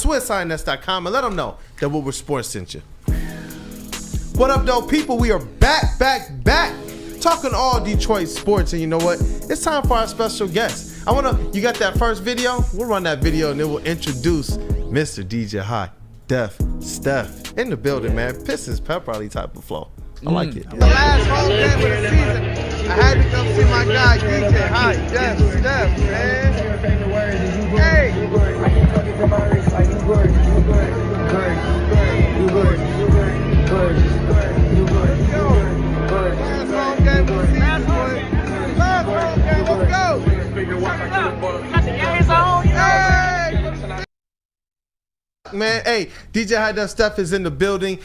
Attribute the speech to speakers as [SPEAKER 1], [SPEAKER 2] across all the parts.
[SPEAKER 1] SwissINS.com and let them know that Woodward Sports sent you. What up, though, people? We are back. Talking all Detroit sports, and you know what? It's time for our special guest. You got that first video? We'll run that video, and then we'll introduce Mr. DJ High Def Stef in the building, man. Pistons pep rally type of flow. I like it.
[SPEAKER 2] The last home game of the season, I had to come see my guy, DJ High Def Stef, man. Hey! Last home game of the season, boy. Last home game, let's go! Hey!
[SPEAKER 1] Man, hey, DJ High Def Stef is in the building.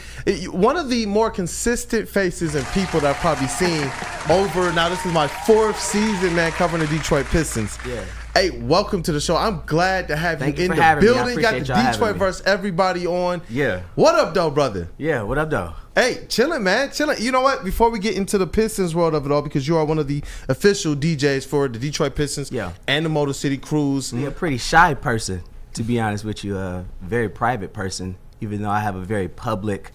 [SPEAKER 1] One of the more consistent faces and people that I've probably seen over, now this is my 4th season, man, covering the Detroit Pistons.
[SPEAKER 3] Yeah.
[SPEAKER 1] Hey, welcome to the show. I'm glad to have
[SPEAKER 3] Thank
[SPEAKER 1] you
[SPEAKER 3] you
[SPEAKER 1] in
[SPEAKER 3] for
[SPEAKER 1] the
[SPEAKER 3] having me. I
[SPEAKER 1] building. Got the
[SPEAKER 3] appreciate
[SPEAKER 1] Detroit versus everybody on.
[SPEAKER 3] Yeah.
[SPEAKER 1] What up, though, brother?
[SPEAKER 3] Yeah, what up, though?
[SPEAKER 1] Hey, chilling, man, chilling. You know what? Before we get into the Pistons world of it all, because you are one of the official DJs for the Detroit Pistons and the Motor City Cruise.
[SPEAKER 3] You're a pretty shy person, to be honest with you. A very private person, even though I have a very public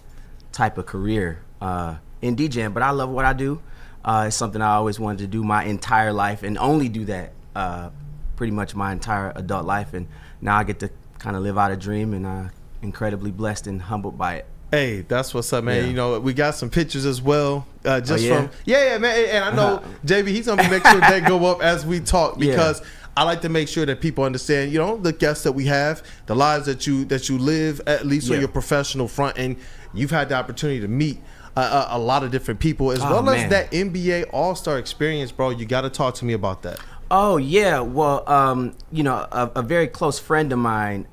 [SPEAKER 3] type of career in DJing. But I love what I do. It's something I always wanted to do my entire life and only do that pretty much my entire adult life. And now I get to kind of live out a dream, and I'm incredibly blessed and humbled by it.
[SPEAKER 1] Hey, that's what's up, man.
[SPEAKER 3] Yeah.
[SPEAKER 1] You know, we got some pictures as well.
[SPEAKER 3] Yeah,
[SPEAKER 1] man. And I know JB, he's gonna make sure they go up as we talk, because I like to make sure that people understand, you know, the guests that we have, the lives that you live, at least on your professional front, and you've had the opportunity to meet a lot of different people, as well as that NBA All-Star experience, bro. You got to talk to me about that.
[SPEAKER 3] Oh, yeah. Well, you know, a very close friend of mine,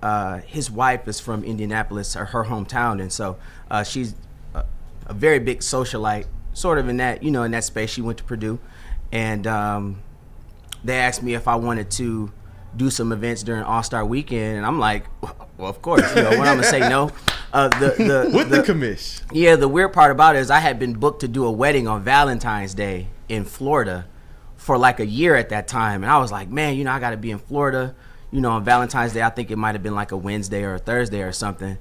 [SPEAKER 3] his wife is from Indianapolis, her hometown. And so she's a very big socialite, sort of in that, you know, in that space. She went to Purdue. And they asked me if I wanted to do some events during All-Star Weekend. And I'm like, well, of course. You know, when I'm going to say no.
[SPEAKER 1] With the commish.
[SPEAKER 3] Yeah, the weird part about it is I had been booked to do a wedding on Valentine's Day in Florida for like a year at that time. And I was like, man, you know, I got to be in Florida, you know, on Valentine's Day. I think it might have been like a Wednesday or a Thursday or something.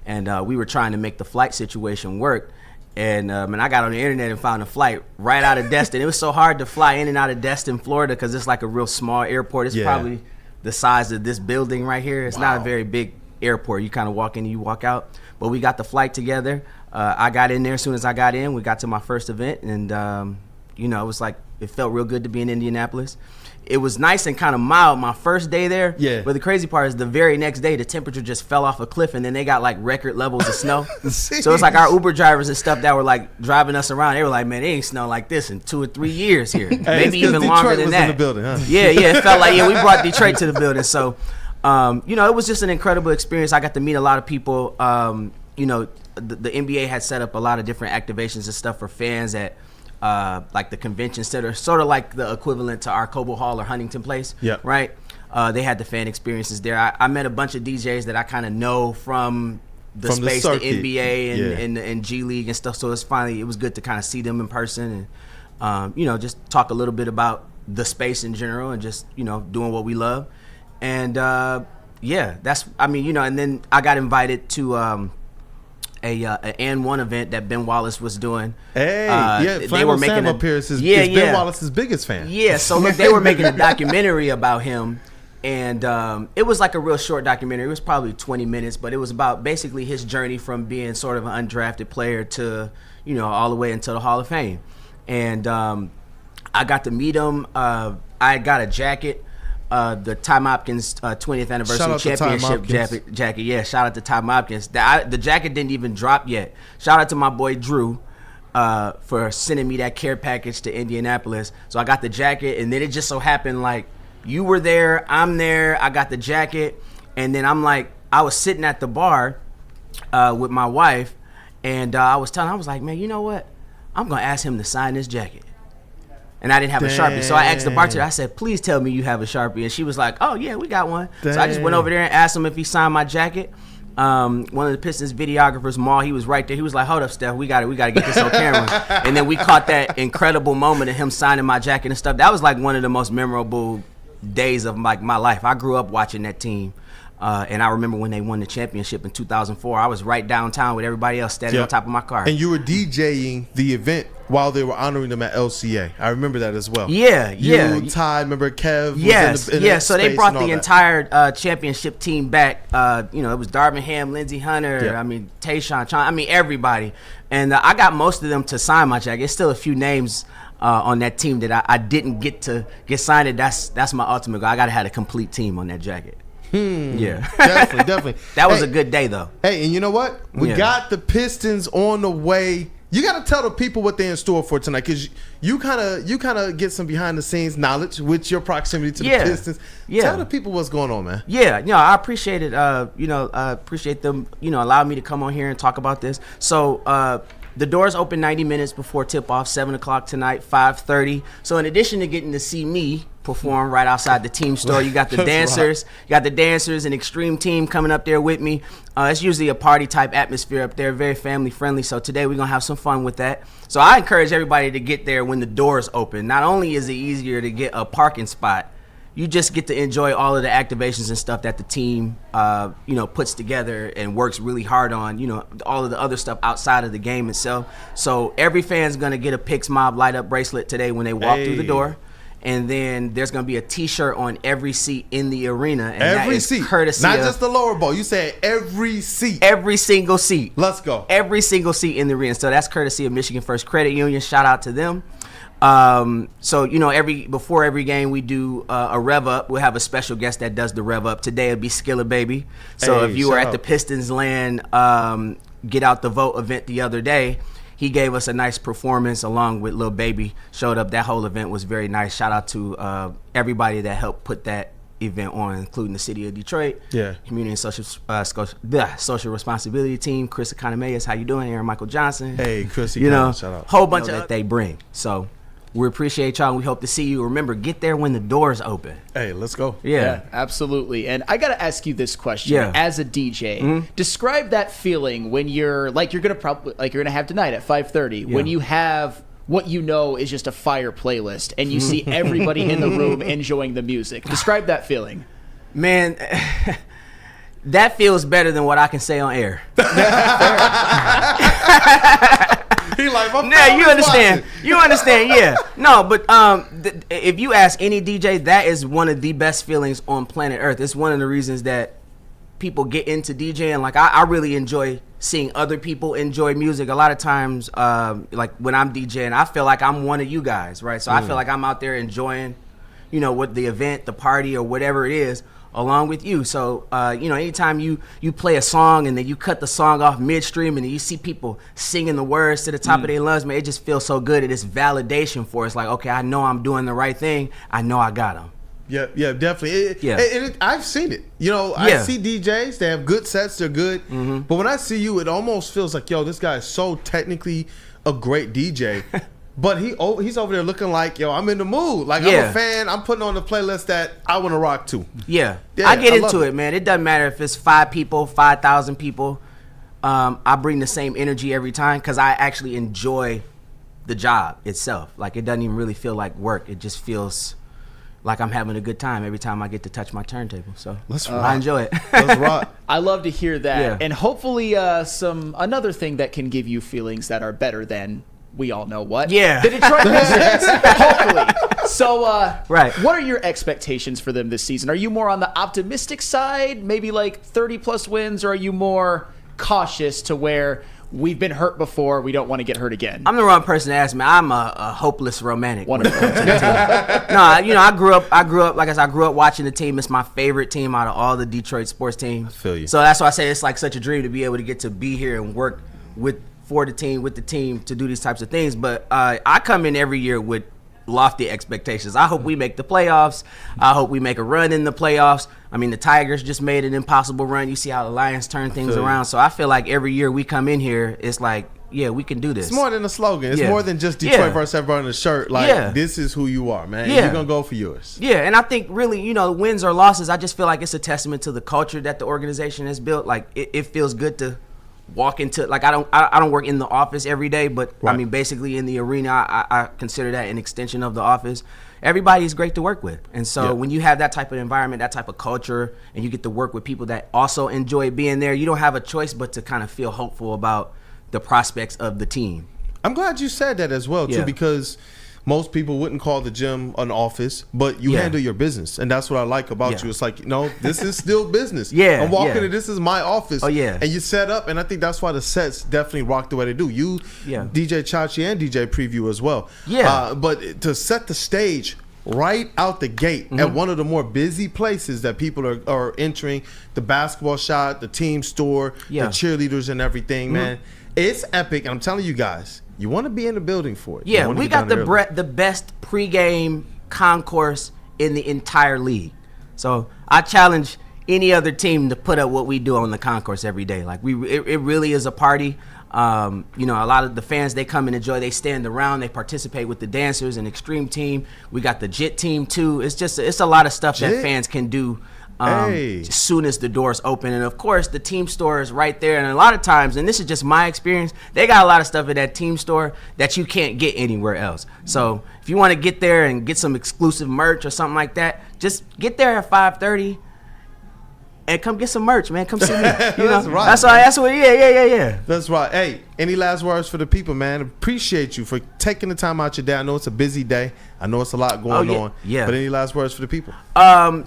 [SPEAKER 3] And we were trying to make the flight situation work. And I got on the internet and found a flight right out of Destin. It was so hard to fly in and out of Destin, Florida, because it's like a real small airport. It's probably the size of this building right here. It's not a very big airport. You kind of walk in and you walk out. But we got the flight together. I got in there as soon as I got in. We got to my first event, and you know, it was like, it felt real good to be in Indianapolis. It was nice and kind of mild my first day there.
[SPEAKER 1] Yeah.
[SPEAKER 3] But the crazy part is the very next day, the temperature just fell off a cliff, and then they got like record levels of snow. So it's like our Uber drivers and stuff that were like driving us around, they were like, man, it ain't snowed like this in 2 or 3 years here. Maybe even
[SPEAKER 1] Detroit
[SPEAKER 3] longer than
[SPEAKER 1] was
[SPEAKER 3] that.
[SPEAKER 1] in the building, huh?
[SPEAKER 3] Yeah, it felt like, we brought Detroit to the building. So, you know, it was just an incredible experience. I got to meet a lot of people. You know, the NBA had set up a lot of different activations and stuff for fans at like the convention center, sort of like the equivalent to our Cobo Hall or Huntington Place, right? They had the fan experiences there. I met a bunch of DJs that I kind of know from the space, the NBA and G League and stuff. So it was good to kind of see them in person and, you know, just talk a little bit about the space in general and just, you know, doing what we love. And, you know, and then I got invited to an N1 event that Ben Wallace was doing.
[SPEAKER 1] Hey, Flannel Sam up here is Ben Wallace's biggest fan.
[SPEAKER 3] Yeah, so look, they were making a documentary about him, and it was like a real short documentary. It was probably 20 minutes, but it was about basically his journey from being sort of an undrafted player to, you know, all the way into the Hall of Fame. And I got to meet him. I got a jacket. The Tom Hopkins 20th anniversary championship jacket. Yeah, shout out to Tom Hopkins. The jacket didn't even drop yet. Shout out to my boy Drew for sending me that care package to Indianapolis. So I got the jacket, and then it just so happened like you were there, I'm there, I got the jacket, and then I was sitting at the bar with my wife, and I was like, man, you know what? I'm gonna ask him to sign this jacket. And I didn't have a Sharpie. So I asked the bartender, I said, please tell me you have a Sharpie. And she was like, oh, yeah, we got one. So I just went over there and asked him if he signed my jacket. One of the Pistons videographers, Maul, he was right there. He was like, hold up, Stef, we got to get this on camera. And then we caught that incredible moment of him signing my jacket and stuff. That was like one of the most memorable days of like my life. I grew up watching that team. And I remember when they won the championship in 2004, I was right downtown with everybody else standing on top of my car.
[SPEAKER 1] And you were DJing the event while they were honoring them at LCA. I remember that as well.
[SPEAKER 3] Yeah.
[SPEAKER 1] You, Ty, remember Kev?
[SPEAKER 3] Yes,
[SPEAKER 1] was in the
[SPEAKER 3] So they brought the
[SPEAKER 1] that.
[SPEAKER 3] entire championship team back. It was Darvingham, Lindsey Hunter,
[SPEAKER 1] Yeah.
[SPEAKER 3] Tayshaun, everybody. And I got most of them to sign my jacket. There's still a few names on that team that I didn't get to get signed. And that's my ultimate goal. I got to have a complete team on that jacket. Yeah.
[SPEAKER 1] Definitely.
[SPEAKER 3] That was a good day, though.
[SPEAKER 1] Hey, and you know what? We got the Pistons on the way. You got to tell the people what they're in store for tonight, because you kind of get some behind the scenes knowledge with your proximity to the Pistons. Tell the people what's going on, man.
[SPEAKER 3] Yeah, I appreciate it. I appreciate them, allowing me to come on here and talk about this. So the doors open 90 minutes before tip-off, 7 o'clock tonight, 5:30. So in addition to getting to see me perform right outside the team store, you got the dancers. You got the dancers and Extreme Team coming up there with me. It's usually a party-type atmosphere up there, very family-friendly. So today we're going to have some fun with that. So I encourage everybody to get there when the doors open. Not only is it easier to get a parking spot, you just get to enjoy all of the activations and stuff that the team, puts together and works really hard on, all of the other stuff outside of the game itself. So every fan's going to get a Picks Mob light-up bracelet today when they walk through the door. And then there's going to be a T-shirt on every seat in the arena. And
[SPEAKER 1] every
[SPEAKER 3] that is
[SPEAKER 1] seat.
[SPEAKER 3] Courtesy
[SPEAKER 1] Not
[SPEAKER 3] of
[SPEAKER 1] just the lower bowl. You said every seat.
[SPEAKER 3] every single seat.
[SPEAKER 1] Let's go.
[SPEAKER 3] Every single seat in the arena. So that's courtesy of Michigan First Credit Union. Shout out to them. Before every game we do a rev up. We'll have a special guest that does the rev up. Today it'll be Skilla Baby. So if you were at the Pistons Land Get Out the Vote event the other day, he gave us a nice performance along with Lil Baby. Showed up. That whole event was very nice. Shout out to everybody that helped put that event on, including the city of Detroit, community and social responsibility team. Chris Economist, how you doing? Aaron Michael Johnson.
[SPEAKER 1] Hey, Chris,
[SPEAKER 3] shout out. Whole bunch of that they bring. So we appreciate y'all. We hope to see you. Remember, get there when the doors open.
[SPEAKER 1] Hey, let's go.
[SPEAKER 4] Yeah, absolutely. And I got to ask you this question. As a DJ, describe that feeling when you're gonna have tonight at 5:30 when you have what you know is just a fire playlist and you see everybody in the room enjoying the music. Describe that feeling.
[SPEAKER 3] Man, that feels better than what I can say on air.
[SPEAKER 1] He like,
[SPEAKER 3] you understand. You understand, yeah. No, but if you ask any DJ, that is one of the best feelings on planet Earth. It's one of the reasons that people get into DJing. Like, I really enjoy seeing other people enjoy music. A lot of times, like when I'm DJing, I feel like I'm one of you guys, right? So I feel like I'm out there enjoying, what the event, the party, or whatever it is, along with you. So, anytime you play a song and then you cut the song off midstream and then you see people singing the words to the top of their lungs, man, it just feels so good. It is validation for us. Like, okay, I know I'm doing the right thing. I know I got them.
[SPEAKER 1] Yeah, definitely. I've seen it. I see DJs. They have good sets. They're good. But when I see you, it almost feels like, this guy is so technically a great DJ. But he's over there looking like, I'm in the mood. Like, I'm a fan. I'm putting on the playlist that I want to rock to.
[SPEAKER 3] Yeah, I get into it, man. It doesn't matter if it's 5 people, 5,000 people. I bring the same energy every time because I actually enjoy the job itself. Like, it doesn't even really feel like work. It just feels like I'm having a good time every time I get to touch my turntable. So I enjoy it.
[SPEAKER 1] Let's rock.
[SPEAKER 4] I love to hear that.
[SPEAKER 3] Yeah.
[SPEAKER 4] And hopefully another thing that can give you feelings that are better than we all know what.
[SPEAKER 3] Yeah.
[SPEAKER 4] The Detroit Pistons, hopefully. So,
[SPEAKER 3] right.
[SPEAKER 4] What are your expectations for them this season? Are you more on the optimistic side, maybe like 30-plus wins, or are you more cautious to where we've been hurt before, we don't want to get hurt again?
[SPEAKER 3] I'm the wrong person to ask me. I'm a hopeless romantic.
[SPEAKER 4] Wonderful.
[SPEAKER 3] I grew up, like I said, I grew up watching the team. It's my favorite team out of all the Detroit sports teams.
[SPEAKER 1] I feel you.
[SPEAKER 3] So that's why I say it's like such a dream to be able to get to be here and work with the team to do these types of things. But I come in every year with lofty expectations. I hope we make the playoffs. I hope we make a run in the playoffs. I mean, the Tigers just made an impossible run. You see how the Lions turn things around. So I feel like every year we come in here, it's like, we can do this.
[SPEAKER 1] It's more than a slogan. It's more than just Detroit versus everyone in the shirt. Like, this is who you are, man. You're going to go for yours.
[SPEAKER 3] Yeah, and I think really, wins or losses, I just feel like it's a testament to the culture that the organization has built. Like, it feels good to walk into, like, I don't work in the office every day, but I mean, basically in the arena, I consider that an extension of the office. everybody is great to work with. And so when you have that type of environment, that type of culture, and you get to work with people that also enjoy being there, you don't have a choice but to kind of feel hopeful about the prospects of the team.
[SPEAKER 1] I'm glad you said that as well, too, because most people wouldn't call the gym an office, but you handle your business. And that's what I like about you. It's like, no, this is still business. I'm walking in, this is my office. And you set up, and I think that's why the sets definitely rock the way they do. You, DJ Chachi, and DJ Preview as well. But to set the stage right out the gate at one of the more busy places that people are entering, the basketball shop, the team store, the cheerleaders and everything, man. It's epic. And I'm telling you guys, you want to be in the building for it.
[SPEAKER 3] Yeah, we got the best pregame concourse in the entire league. So I challenge any other team to put up what we do on the concourse every day. Like it really is a party. A lot of the fans, they come and enjoy. They stand around. They participate with the dancers and extreme team. We got the JIT team too. It's a lot of stuff that fans can do. As soon as the doors open. And of course the team store is right there, and a lot of times, and this is just my experience, they got a lot of stuff at that team store that you can't get anywhere else. So if you want to get there and get some exclusive merch or something like that, just get there at 5:30 and come get some merch, man. Come see me. That's right. That's what. Yeah.
[SPEAKER 1] That's right. Hey, any last words for the people, man? Appreciate you for taking the time out your day. I know it's a busy day. I know it's a lot going on. Yeah. But any last words for the people?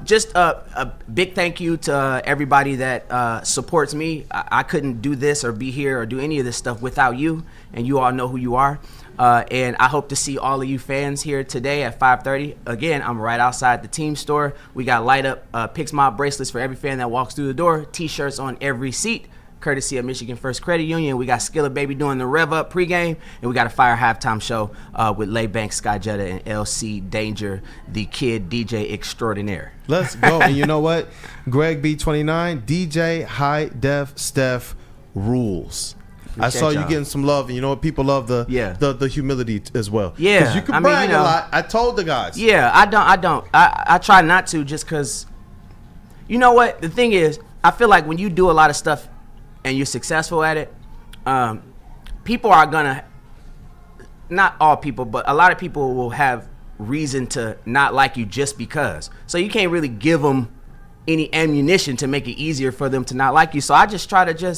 [SPEAKER 3] Just a big thank you to everybody that supports me. I couldn't do this or be here or do any of this stuff without you, and you all know who you are. And I hope to see all of you fans here today at 5:30. Again, I'm right outside the team store. We got light up Picks Mob bracelets for every fan that walks through the door. T-shirts on every seat, courtesy of Michigan First Credit Union. We got Skilla Baby doing the Rev Up pregame, and we got a fire halftime show with Lay Banks, Sky Jetta, and LC Danger, the kid DJ extraordinaire.
[SPEAKER 1] Let's go. And you know what? Greg B29, DJ High Def Stef rules. I saw you getting some love, and you know what? People love the humility as well. Yeah, because you can brag a lot. I told the guys.
[SPEAKER 3] Yeah, I don't. I try not to, just because. You know what? The thing is, I feel like when you do a lot of stuff and you're successful at it, people are gonna. Not all people, but a lot of people will have reason to not like you just because. So you can't really give them any ammunition to make it easier for them to not like you. So I just try to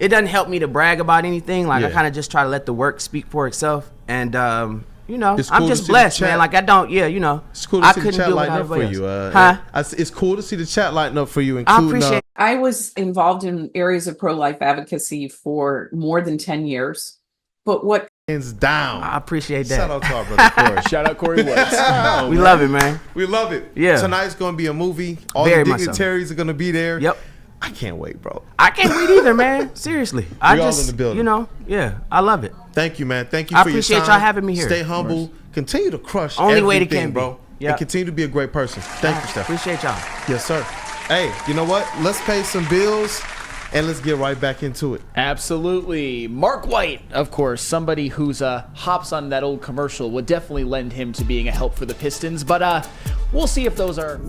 [SPEAKER 3] it doesn't help me to brag about anything. Like I kind of just try to let the work speak for itself. And cool, I'm just blessed, man. Like I don't,
[SPEAKER 1] It's cool to see the chat lighting up for you. It's cool to see the chat lighting up for you.
[SPEAKER 3] I appreciate.
[SPEAKER 5] I was involved in areas of pro-life advocacy for more than 10 years. But what
[SPEAKER 1] hands down,
[SPEAKER 3] I appreciate that.
[SPEAKER 1] Shout out to our brother Corey.
[SPEAKER 4] Shout out Corey Woods.
[SPEAKER 3] We love it, man.
[SPEAKER 1] We love it.
[SPEAKER 3] Yeah.
[SPEAKER 1] Tonight's gonna be a movie. All
[SPEAKER 3] Very
[SPEAKER 1] the dignitaries are gonna be there.
[SPEAKER 3] Yep.
[SPEAKER 1] I can't wait, bro.
[SPEAKER 3] I can't wait either, man. Seriously.
[SPEAKER 1] All in the building.
[SPEAKER 3] I love it.
[SPEAKER 1] Thank you, man. Thank you for your time.
[SPEAKER 3] I appreciate y'all having me here.
[SPEAKER 1] Stay humble. Continue to crush
[SPEAKER 3] only
[SPEAKER 1] everything,
[SPEAKER 3] way to can
[SPEAKER 1] bro.
[SPEAKER 3] Yep.
[SPEAKER 1] And continue to be a great person. Thank you, Stef.
[SPEAKER 3] Appreciate y'all.
[SPEAKER 1] Yes, sir. Hey, you know what? Let's pay some bills and let's get right back into it.
[SPEAKER 4] Absolutely. Mark White, of course, somebody who's hops on that old commercial would definitely lend him to being a help for the Pistons. But we'll see if those are...